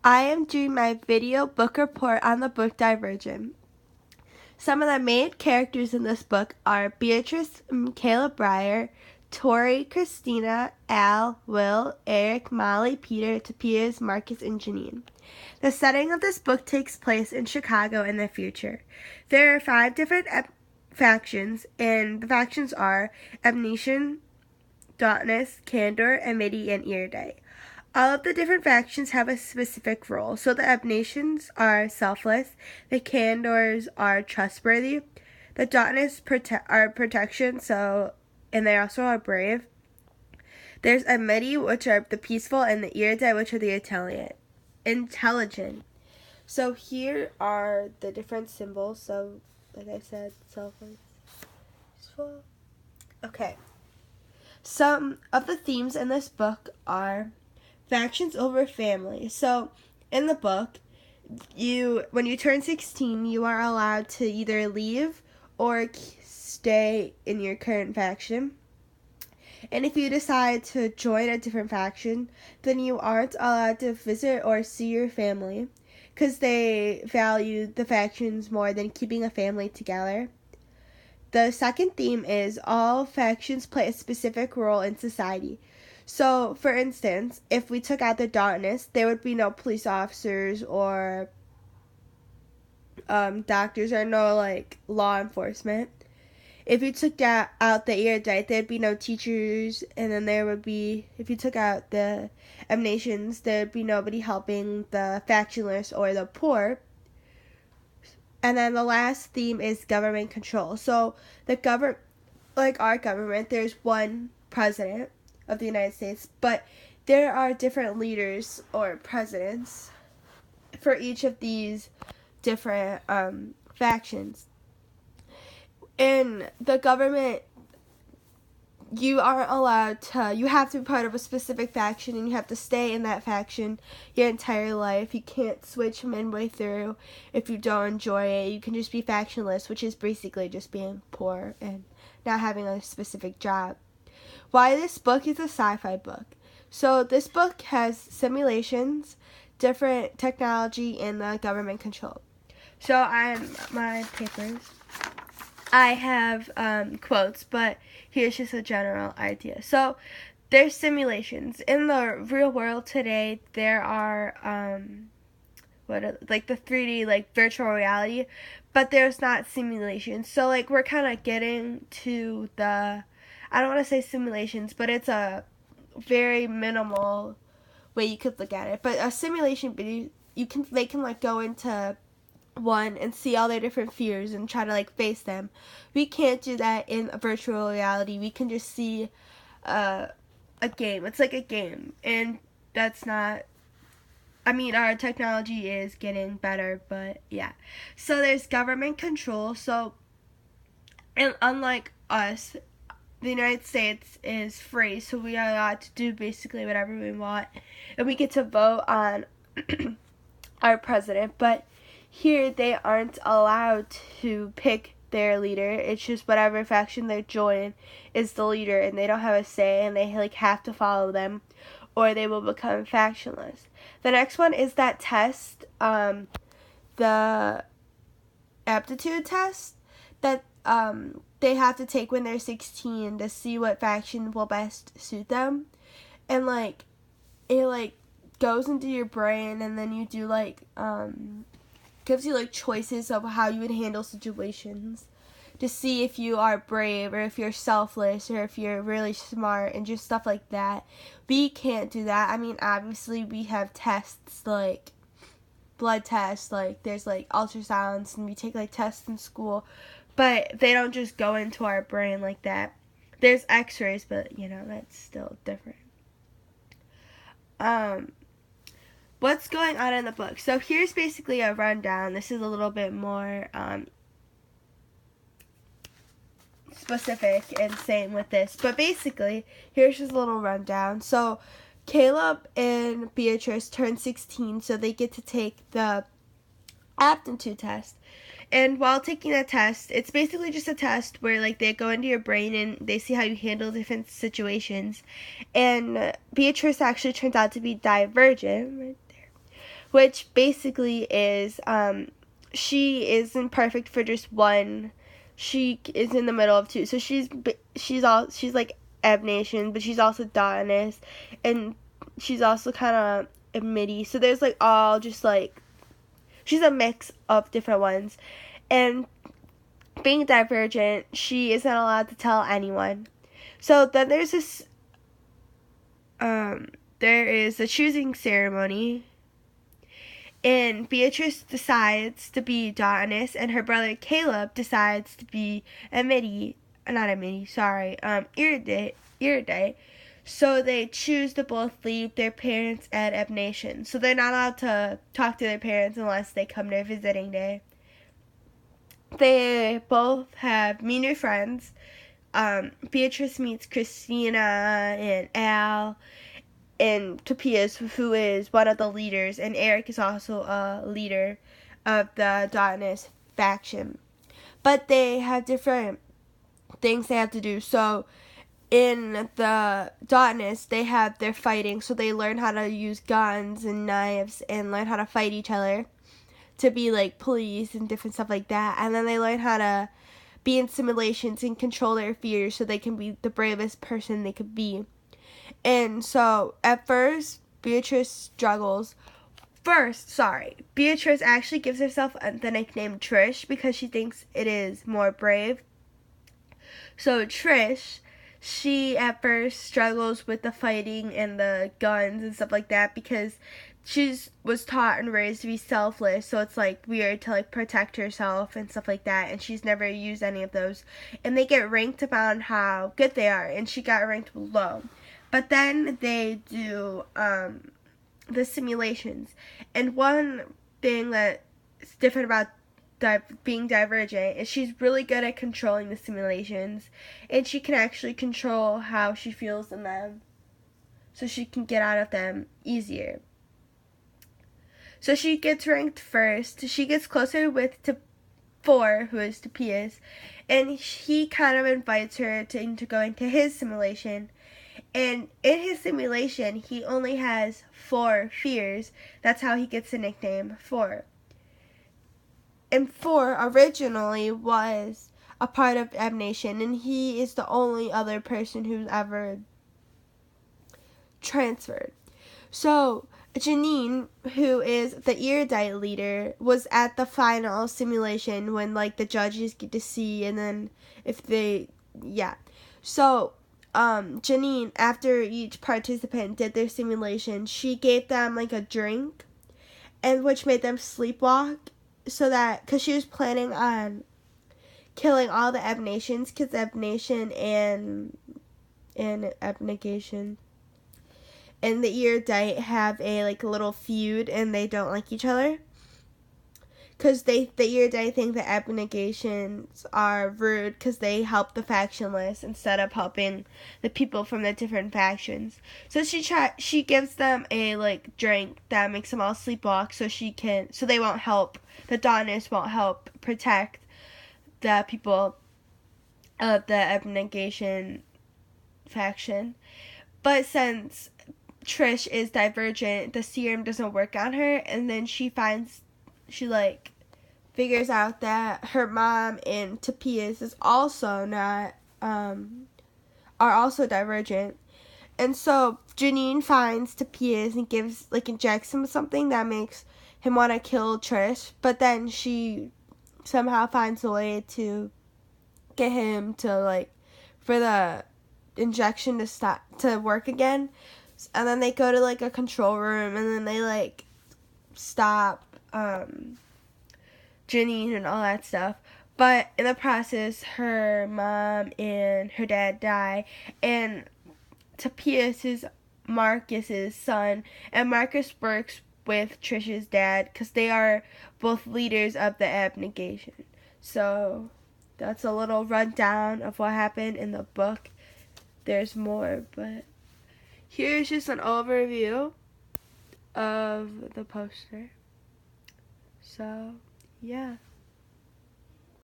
I am doing my video book report on the book Divergent. Some of the main characters in this book are Beatrice, Michaela Breyer, Tori, Christina, Al, Will, Eric, Molly, Peter, Tobias, Marcus, and Janine. The setting of this book takes place in Chicago in the future. There are 5 different factions, and the factions are Amnesian, Dauntless, Candor, Amity, and Earday. All of the different factions have a specific role. So the Abnations are selfless, the Candors are trustworthy, the Dauntless are protection, and they also are brave. There's Amity, which are the peaceful, and the Earday, which are the intelligent. So here are the different symbols. So, like I said, selfless, peaceful. Okay. Some of the themes in this book are factions over family. So, in the book, when you turn 16, you are allowed to either leave or stay in your current faction. And if you decide to join a different faction, then you aren't allowed to visit or see your family because they value the factions more than keeping a family together. The second theme is all factions play a specific role in society. So, for instance, if we took out the Dauntless, there would be no police officers or doctors or no law enforcement. If you took out the Erudite, there'd be no teachers, and then if you took out the Emanations, there'd be nobody helping the factionless or the poor. And then the last theme is government control. So our government, there's one president of the United States, but there are different leaders or presidents for each of these different factions. In the government, you have to be part of a specific faction, and you have to stay in that faction your entire life. You can't switch midway through if you don't enjoy it. You can just be factionless, which is basically just being poor and not having a specific job. Why this book is a sci-fi book. So this book has simulations, different technology, and the government control. So on my papers, I have quotes, but here's just a general idea. So there's simulations. In the real world today, there are the 3D virtual reality, but there's not simulations. So we're kind of getting to the, I don't want to say simulations, but it's a very minimal way you could look at it. But a simulation, they can go into one and see all their different fears and try to face them. We can't do that in a virtual reality. We can just see a game. It's like a game, and that's not, our technology is getting better, but yeah. So there's government control. So, and unlike us, the United States is free, so we are allowed to do basically whatever we want, and we get to vote on our president. But here they aren't allowed to pick their leader. It's just whatever faction they join is the leader, and they don't have a say, and they have to follow them or they will become factionless. The next one is that test, the aptitude test that they have to take when they're 16 to see what faction will best suit them. And it goes into your brain, and then you do gives you choices of how you would handle situations to see if you are brave or if you're selfless or if you're really smart and just stuff like that. We can't do that. Obviously we have tests blood tests, there's ultrasounds, and we take tests in school, but they don't just go into our brain like that. There's x-rays, but that's still different. What's going on in the book? So here's basically a rundown. This is a little bit more specific and same with this. But basically, here's just a little rundown. So Caleb and Beatrice turn 16, so they get to take the aptitude test. And while taking that test, it's basically just a test where they go into your brain and they see how you handle different situations. And Beatrice actually turns out to be divergent, right there. which basically is she isn't perfect for just one. She is in the middle of two. So she's like Ebb Nation, but she's also Daunus, and she's also kind of a midi. So there's like all just like she's a mix of different ones, and being Divergent, she isn't allowed to tell anyone. So then there's this there is a choosing ceremony, and Beatrice decides to be Daunus, and her brother Caleb decides to be Iridate. So they choose to both leave their parents at Ebb Nation. So they're not allowed to talk to their parents unless they come to visiting day. They both have meaner friends. Beatrice meets Christina and Al and Topias, who is one of the leaders, and Eric is also a leader of the Daunus faction. But they have different things they have to do. So in the Daunus, they have their fighting, so they learn how to use guns and knives and learn how to fight each other to be like police and different stuff like that. And then they learn how to be in simulations and control their fears so they can be the bravest person they could be. And so at first, Beatrice struggles. Beatrice actually gives herself the nickname Trish because she thinks it is more brave. So Trish, she at first struggles with the fighting and the guns and stuff like that because she was taught and raised to be selfless, so it's like weird to like protect herself and stuff like that, and she's never used any of those. And they get ranked upon how good they are, and she got ranked low. But then they do the simulations, and one thing that's different about being Divergent is she's really good at controlling the simulations, and she can actually control how she feels in them, so she can get out of them easier. So she gets ranked first. She gets closer with 4, who is Topias, and he kind of invites her to go into his simulation. And in his simulation, he only has 4 fears. That's how he gets the nickname 4. And 4 originally was a part of Ebb Nation, and he is the only other person who's ever transferred. So Janine, who is the Iridite leader, was at the final simulation when like the judges get to see, and then if they, So Janine, after each participant did their simulation, she gave them like a drink, and which made them sleepwalk, so that because she was planning on killing all the Ebb Nations, because Ebb Nation and Abnegation and the Iridite have a like a little feud, and they don't like each other because the Iridite think the Abnegations are rude because they help the factionless instead of helping the people from the different factions. So she gives them a like drink that makes them all sleepwalk, so they won't help, the Daunus won't help protect the people of the Abnegation faction. But since Trish is Divergent, the serum doesn't work on her, and then she figures out that her mom and Topias is also not are also Divergent. And so Janine finds Topias and injects him with something that makes him want to kill Trish, but then she somehow finds a way to get him to for the injection to work again. And then they go to a control room, and then they stop Janine and all that stuff. But in the process, her mom and her dad die, and Topias is Marcus's son, and Marcus works with Trish's dad because they are both leaders of the Abnegation. So that's a little rundown of what happened in the book. There's more, but here's just an overview of the poster. So, yeah.